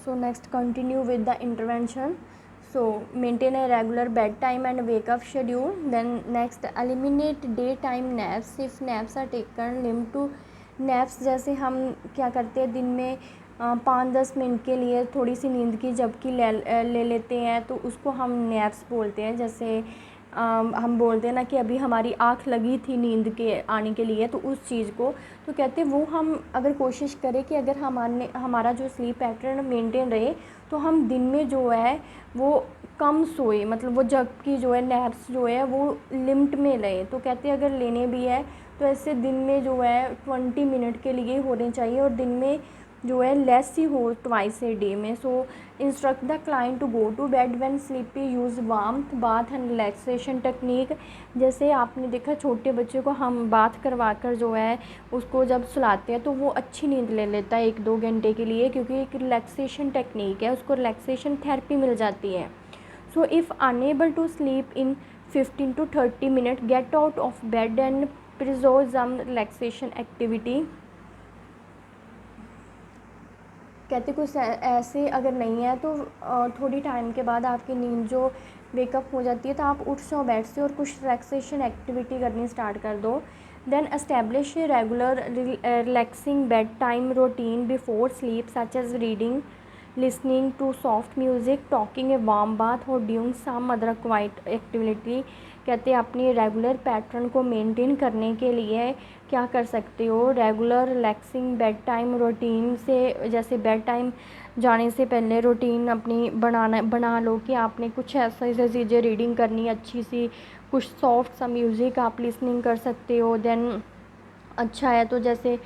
So next, continue with the intervention. So maintain a regular bedtime and wake up schedule. Then next, eliminate daytime naps if naps are taken. Limit to naps, जैसे हम क्या करते हैं दिन में 5-10 minute के लिए थोड़ी सी नींद की झपकी ले लेते हैं, तो उसको हम नैप्स बोलते हैं। जैसे हम बोलते हैं ना कि अभी हमारी आँख लगी थी नींद के आने के लिए, तो उस चीज़ को तो कहते हैं वो हम अगर कोशिश करें कि अगर हमारा जो स्लीप पैटर्न मेंटेन रहे, तो हम दिन में जो है वो कम सोए, मतलब वो झपकी जो है नैप्स जो है वो लिमिट में लें। तो कहते हैं अगर लेने भी है तो ऐसे दिन में जो है 20 मिनट के लिए होने चाहिए, और दिन में जो है लेस ही हो, ट्वाइस ए डे में। So instruct the client to go to bed when sleepy, use warmth bath and relaxation technique. जैसे आपने देखा छोटे बच्चे को हम बाथ करवा कर जो है उसको जब सुलाते हैं तो वो अच्छी नींद ले लेता है 1-2 घंटे के लिए, क्योंकि एक रिलैक्सेशन टेक्निक है, उसको रिलैक्सेशन थेरेपी मिल जाती है। So if unable to sleep in 15 to 30 minute, get out of bed and perform some relaxation activity. कहते कुछ ऐसे अगर नहीं है तो थोड़ी टाइम के बाद आपकी नींद जो वेकअप हो जाती है तो आप उठ जाओ बेड से और कुछ रिलैक्सेशन एक्टिविटी करनी स्टार्ट कर दो। Then establish a regular relaxing bed time routine before sleep, such as reading, listening to soft music, talking a warm bath और doing some other quiet activity. कहते हैं अपनी रेगुलर पैटर्न को maintain करने के लिए क्या कर सकते हो, regular relaxing bed time routine से, जैसे बेड टाइम जाने से पहले रूटीन अपनी बना लो कि आपने कुछ ऐसे चीज़ें रीडिंग करनी अच्छी सी, कुछ सॉफ्ट सा म्यूज़िक आप लिसनिंग कर सकते हो। देन अच्छा है तो जैसे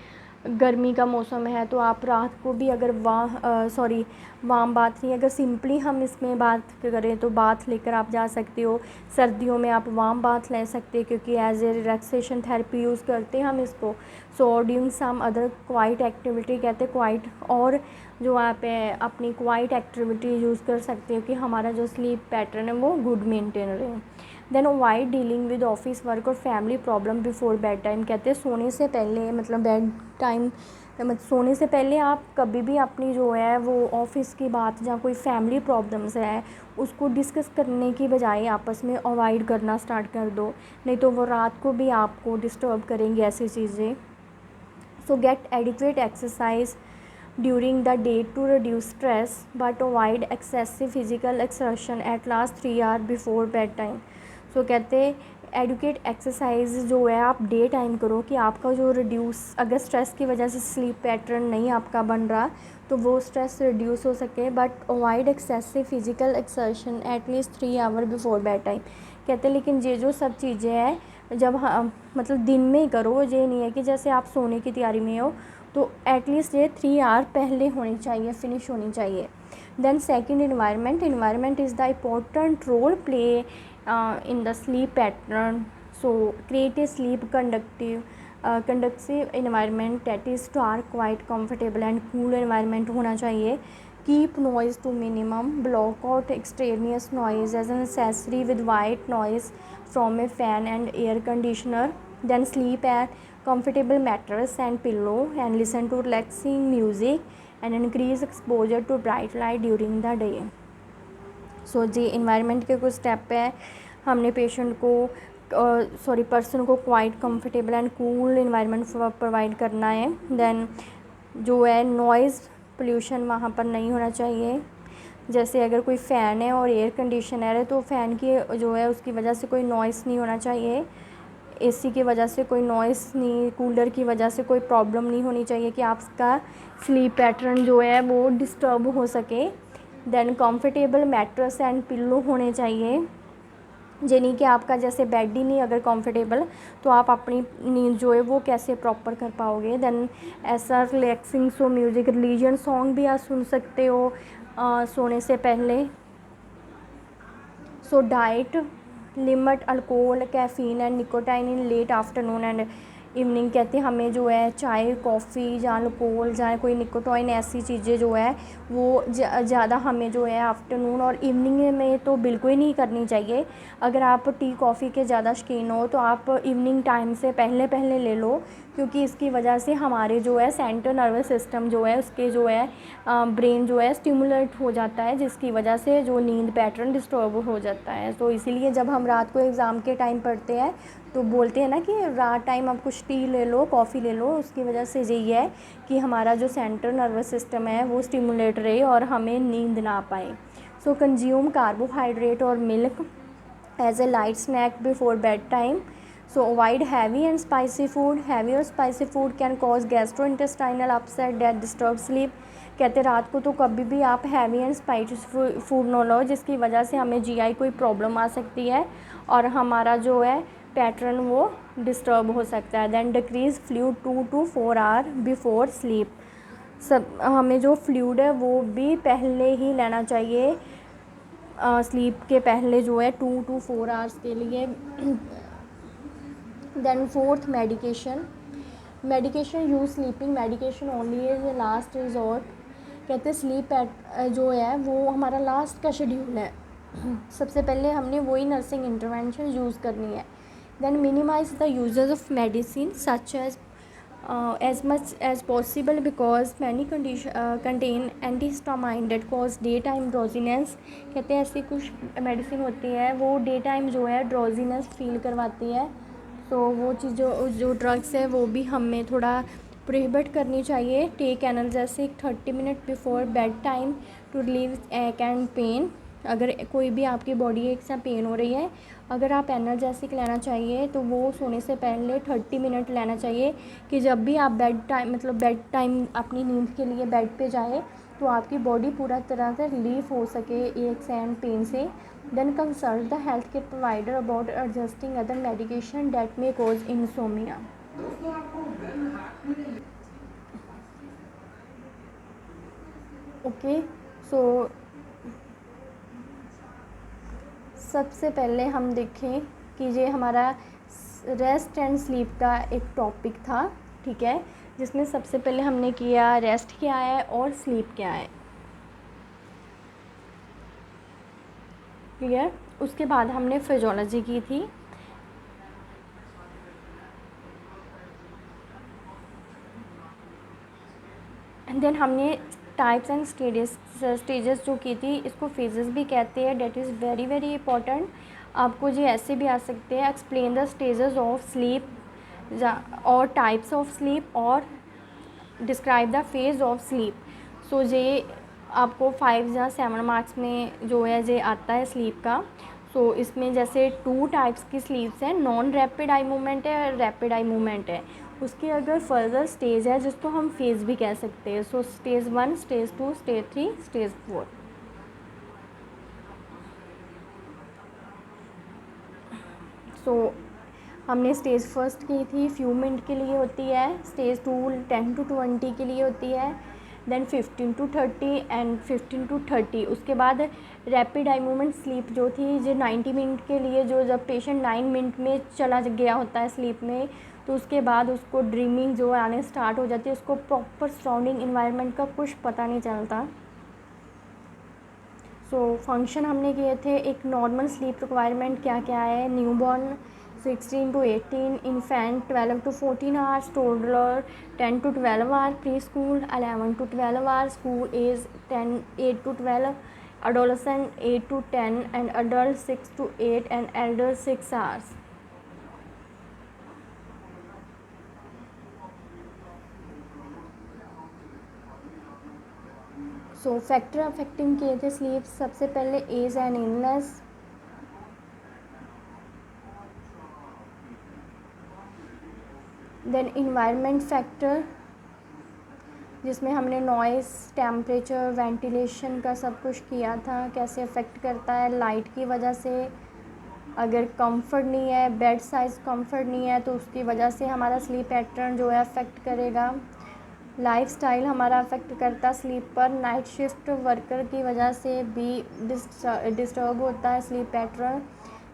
गर्मी का मौसम है तो आप रात को भी अगर वार्म बाथ नहीं, अगर सिंपली हम इसमें बात करें तो बाथ लेकर आप जा सकते हो। सर्दियों में आप वार्म बाथ ले सकते हैं क्योंकि as a relaxation therapy use करते हैं हम इसको। So doing some other quiet activity, कहते हैं क्वाइट और जो आप अपनी क्वाइट एक्टिविटी यूज़ कर सकते हो कि हमारा जो स्लीप पैटर्न है वो गुड मेंटेन रहे। Then avoid dealing with office work और family problem before bed time. कहते हैं सोने से पहले, मतलब बेड टाइम मतलब सोने से पहले आप कभी भी अपनी जो है वो ऑफिस की बात या कोई फैमिली प्रॉब्लम्स है उसको डिस्कस करने की बजाय आपस में अवॉइड करना स्टार्ट कर दो, नहीं तो वो रात को भी आपको डिस्टर्ब करेंगे ऐसी चीज़ें। So get adequate exercise during the day to reduce stress, but avoid excessive physical exertion at last 3 hour before bed time. So कहते हैं एडुकेट एक्सरसाइज जो है आप डे टाइम करो कि आपका जो रिड्यूस, अगर स्ट्रेस की वजह से स्लीप पैटर्न नहीं आपका बन रहा तो वो स्ट्रेस रिड्यूस हो सके, but avoid excessive physical exertion at least 3 hour before bed time. कहते हैं लेकिन ये जो सब चीज़ें हैं जब मतलब दिन में ही करो, ये नहीं है कि जैसे आप सोने की तैयारी में हो तो एटलीस्ट ये 3 आवर पहले होनी चाहिए, फिनिश होनी चाहिए। Then second, environment is the important role play in the sleep pattern. So create a sleep conducive environment that is dark, quiet, comfortable and cool environment होना चाहिए। Keep noise to minimum, block out extraneous noise as necessary with white noise from a fan and air conditioner. Then sleep at comfortable mattress and pillow and listen to relaxing music and increase exposure to bright light during the day. So जी environment के कुछ step है, हमने patient को person को quiet comfortable and cool environment provide करना है। Then जो है नॉइज़ पोल्यूशन वहाँ पर नहीं होना चाहिए। जैसे अगर कोई फ़ैन है और एयर कंडीशनर है तो फ़ैन की जो है उसकी वजह से कोई नॉइज़ नहीं होना चाहिए, एसी की वजह से कोई नॉइज़ नहीं, कूलर की वजह से कोई प्रॉब्लम नहीं होनी चाहिए कि आपका स्लीप पैटर्न जो है वो डिस्टर्ब हो सके। Then comfortable mattress and pillow होने चाहिए, ये नहीं कि आपका जैसे बेड ही नहीं अगर कंफर्टेबल तो आप अपनी नींद जो है वो कैसे प्रॉपर कर पाओगे। देन ऐसा relaxing so music, religion song भी आप सुन सकते हो सोने से पहले। So diet, limit alcohol, caffeine and nicotine in late afternoon and evening. कहते हैं हमें जो है चाय, कॉफ़ी या अल्कोहल या कोई निकोटाइन ऐसी चीज़ें जो है वो ज़्यादा हमें जो है आफ्टरनून और इवनिंग में तो बिल्कुल ही नहीं करनी चाहिए। अगर आप टी कॉफ़ी के ज़्यादा शौकीन हो तो आप इवनिंग टाइम से पहले ले लो, क्योंकि इसकी वजह से हमारे जो है सेंट्रल नर्वस सिस्टम जो है उसके जो है ब्रेन जो है स्टिमुलेट हो जाता है, जिसकी वजह से जो नींद पैटर्न डिस्टर्ब हो जाता है। तो इसीलिए जब हम रात को एग्ज़ाम के टाइम पढ़ते हैं तो बोलते हैं ना कि रात टाइम आप कुछ टी ले लो, कॉफ़ी ले लो, उसकी वजह से यही है कि हमारा जो सेंट्रल नर्वस सिस्टम है वो स्टिमुलेट रहे और हमें नींद ना पाए। सो कंज्यूम कार्बोहाइड्रेट और milk as a light snack before bedtime. So avoid heavy and spicy food. Heavy or spicy food can cause gastrointestinal upset that disturbs sleep. कहते रात को तो कभी भी आप हैवी एंड स्पाइसी फूड ना लो, जिसकी वजह से हमें जीआई कोई प्रॉब्लम आ सकती है और हमारा जो है पैटर्न वो डिस्टर्ब हो सकता है। Then decrease fluid 2 to 4 hour before sleep. सब हमें जो फ्लूइड है वो भी पहले ही लेना चाहिए, स्लीप के पहले जो है 2 to 4 आवर्स के लिए। Then fourth medication use sleeping medication only is last resort. कहते स्लीप जो है वो हमारा लास्ट का शेड्यूल है, सबसे पहले हमने वही नर्सिंग इंटरवेंशन यूज़ करनी है। Then minimize the uses of medicine such as much as possible because many contain antihistamine that cause daytime drowsiness। कहते हैं ऐसी कुछ मेडिसिन होती है वो डे टाइम जो है ड्रोजीनेस फील करवाती है, तो वो चीज़ जो ड्रग्स है वो भी हमें थोड़ा प्रोहिबिट करनी चाहिए। Take analgesic 30 minute before bed time to relieve ache and pain. अगर कोई भी आपकी बॉडी एक सा पेन हो रही है, अगर आप एनाल्जेसिक लेना चाहिए तो वो सोने से पहले 30 मिनट लेना चाहिए, कि जब भी आप बेड टाइम अपनी नींद के लिए बेड पे जाए तो आपकी बॉडी पूरा तरह से रिलीफ हो सके एक एंड पेन से। Then consult the health care provider about adjusting other medication that may cause insomnia. Okay, so सबसे पहले हम देखें कि ये हमारा रेस्ट एंड स्लीप का एक टॉपिक था, ठीक है, जिसमें सबसे पहले हमने किया रेस्ट क्या है और स्लीप क्या है, क्लियर। उसके बाद हमने फिजियोलॉजी की थी, देन हमने टाइप्स एंड स्टेजेस जो की थी, इसको फेजेस भी कहते हैं, that is very very important. आपको ये ऐसे भी आ सकते हैं, explain the stages of sleep और टाइप्स ऑफ स्लीप और describe the phase of sleep. So ये आपको 5 या 7 मार्क्स में जो है ये आता है स्लीप का। सो इसमें जैसे 2 टाइप्स की स्लीप्स हैं, नॉन रैपिड आई मूवमेंट है और रैपिड आई मूवमेंट है। उसकी अगर फर्दर स्टेज है जिसको हम फेज़ भी कह सकते हैं। सो स्टेज 1, स्टेज 2, स्टेज 3, स्टेज 4। सो हमने स्टेज फर्स्ट की थी, फ्यू मिनट के लिए होती है। स्टेज 2 10 to 20 के लिए होती है। Then 15 to 30 and 15 to 30। उसके बाद रैपिड आई मूवमेंट स्लीप जो थी जो 90 मिनट के लिए, जो जब पेशेंट 9 मिनट में चला गया होता है स्लीप में, तो उसके बाद उसको ड्रीमिंग जो आने स्टार्ट हो जाती है, उसको प्रॉपर सराउंडिंग इन्वायरमेंट का कुछ पता नहीं चलता। सो फंक्शन हमने किए थे, एक नॉर्मल स्लीप रिक्वायरमेंट क्या क्या है, newborn 16 to 18, infant 12 to 14 hours, toddler 10 to 12 hours, preschool 11 to 12 hours, school age 8 to 12, adolescent 8 to 10, and adult 6 to 8, and elder 6 hours. So factor affecting किए थे स्लीप, सबसे पहले age and illness, then environment factor जिसमें हमने noise, temperature, ventilation का सब कुछ किया था, कैसे अफेक्ट करता है लाइट की वजह से। अगर कंफर्ट नहीं है, बेड साइज़ कंफर्ट नहीं है, तो उसकी वजह से हमारा स्लीप पैटर्न जो है अफेक्ट करेगा। लाइफस्टाइल हमारा अफेक्ट करता स्लीप पर, नाइट शिफ्ट वर्कर की वजह से भी डिस्टर्ब होता है स्लीप पैटर्न।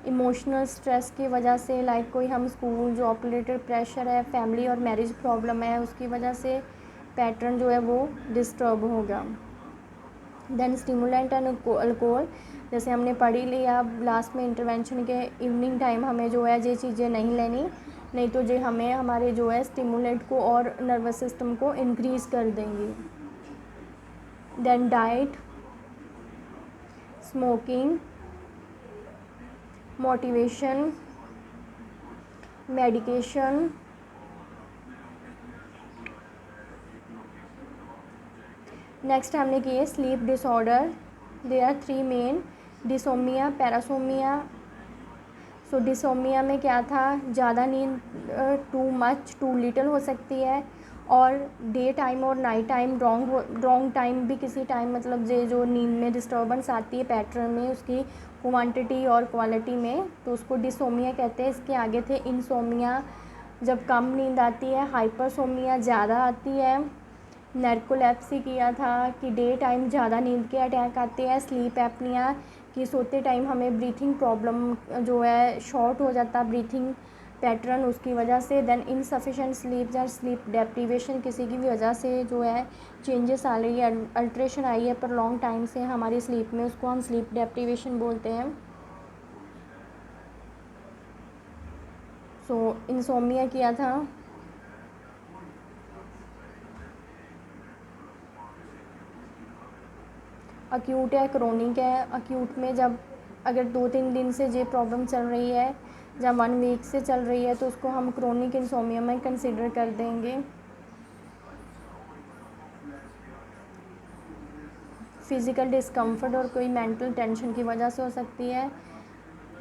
इमोशनल स्ट्रेस की वजह से, लाइक कोई हम स्कूल जॉब रिलेटेड प्रेशर है, फैमिली और मैरिज प्रॉब्लम है, उसकी वजह से पैटर्न जो है वो डिस्टर्ब होगा। देन स्टिमुलेंट एंड अल्कोहल, जैसे हमने पढ़ ही लिया लास्ट में इंटरवेंशन के, इवनिंग टाइम हमें जो है ये चीज़ें नहीं लेनी, नहीं तो ये हमें हमारे जो है स्टिमुलेंट को और नर्वस सिस्टम को इंक्रीज़ कर देंगी। Then diet, smoking, motivation, medication, next हमने की है sleep disorder. There are 3 main, dyssomnia, parasomnia. So dyssomnia में क्या था, ज़्यादा नींद टू मच टू लिटिल हो सकती है, और डे टाइम और नाइट टाइम रॉन्ग टाइम भी किसी टाइम, मतलब जो नींद में डिस्टर्बेंस आती है पैटर्न में, उसकी क्वांटिटी और क्वालिटी में, तो उसको डिसोमिया कहते हैं। इसके आगे थे इंसोमिया, जब कम नींद आती है, हाइपरसोमिया ज़्यादा आती है, नैर्कोलेप्सी किया था कि डे टाइम ज़्यादा नींद के अटैक आते हैं, स्लीप एपनिया कि सोते टाइम हमें ब्रीथिंग प्रॉब्लम जो है शॉर्ट हो जाता ब्रीथिंग पैटर्न उसकी वजह से। देन इनसफिशेंट स्लीप या स्लीप डेप्रीवेशन, किसी की भी वजह से जो है चेंजेस आ रही है, अल्ट्रेशन आई है पर लॉन्ग टाइम से हमारी स्लीप में, उसको हम स्लीप डेप्रीवेशन बोलते हैं। सो इंसोमिया किया था। अक्यूट है, क्रोनिक है। अक्यूट में जब अगर 2-3 दिन से ये प्रॉब्लम चल रही है, जब 1 वीक से चल रही है, तो उसको हम क्रोनिक इंसोमिया में कंसिडर कर देंगे। फिज़िकल डिस्कम्फर्ट और कोई मेंटल टेंशन की वजह से हो सकती है।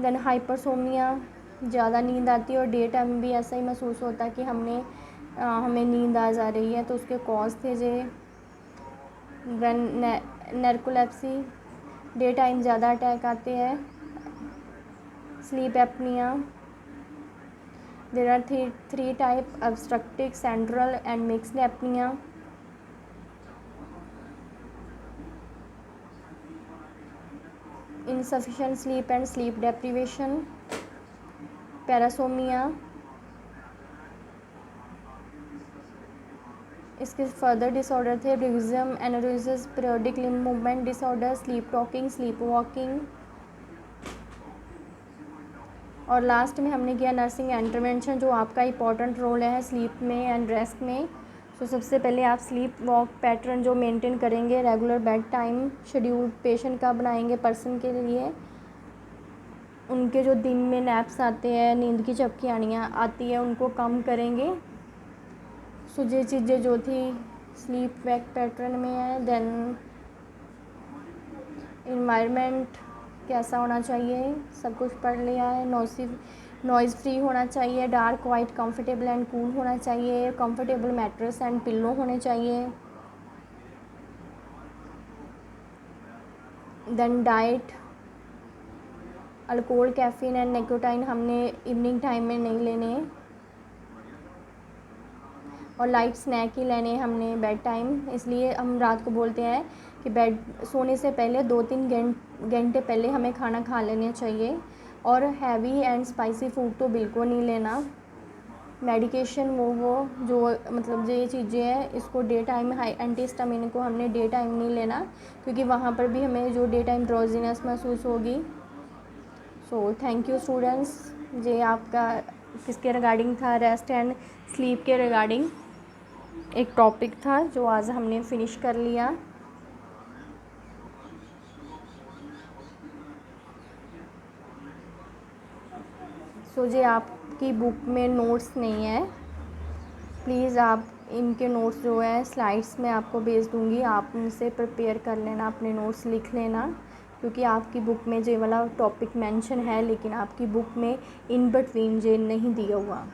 देन हाइपरसोमिया, ज़्यादा नींद आती है और डे टाइम भी ऐसा ही महसूस होता है कि हमें नींद आ जा रही है, तो उसके कॉज थे ये। देन नैर्कोलेप्सी, डे टाइम ज़्यादा अटैक आते हैं। Sleep apnea, there are 3 type, obstructive, central and mixed apnea. insufficient sleep and sleep deprivation, parasomnia. इसके फर्दर डिसऑर्डर थे रिज्म, एनोरिज्म, periodic limb movement disorder, sleep talking, sleep walking. और last में हमने किया नर्सिंग इंटरवेंशन, जो आपका इंपॉर्टेंट रोल है स्लीप में एंड रेस्ट में। तो सबसे पहले आप स्लीप वॉक पैटर्न जो मेंटेन करेंगे, regular bed time schedule patient का बनाएंगे पर्सन के लिए। उनके जो दिन में नैप्स आते हैं, नींद की झपकियाँ आती है, उनको कम करेंगे। सो ये चीज़ें जो थी स्लीप वैक पैटर्न में है। देन इन्वायरमेंट कैसा होना चाहिए, सब कुछ पढ़ लिया है। नॉइज़ फ्री होना चाहिए, dark white comfortable and cool होना चाहिए, कंफर्टेबल मैट्रेस एंड पिल्लो होने चाहिए। Then diet, alcohol, caffeine and nicotine हमने इवनिंग टाइम में नहीं लेने, और लाइट स्नैक ही लेने हमने बेड टाइम। इसलिए हम रात को बोलते हैं कि बेड सोने से पहले 2-3 घंटे पहले हमें खाना खा लेना चाहिए। और हैवी एंड स्पाइसी फूड तो बिल्कुल नहीं लेना। मेडिकेशन वो जो मतलब ये चीज़ें हैं, इसको डे टाइम हाई एंटीहिस्टामिन को हमने डे टाइम नहीं लेना, क्योंकि वहाँ पर भी हमें जो डे टाइम ड्रोजीनेस महसूस होगी। So thank you students. ये आपका किसके रिगार्डिंग था, रेस्ट एंड स्लीप के रिगार्डिंग एक टॉपिक था जो आज हमने फिनिश कर लिया। सो ये आपकी बुक में नोट्स नहीं है, प्लीज़ आप इनके नोट्स जो है स्लाइड्स में आपको भेज दूँगी, आप उनसे प्रिपेयर कर लेना, अपने नोट्स लिख लेना, क्योंकि आपकी बुक में ये वाला टॉपिक मेंशन है, लेकिन आपकी बुक में इन बिटवीन ये नहीं दिया हुआ।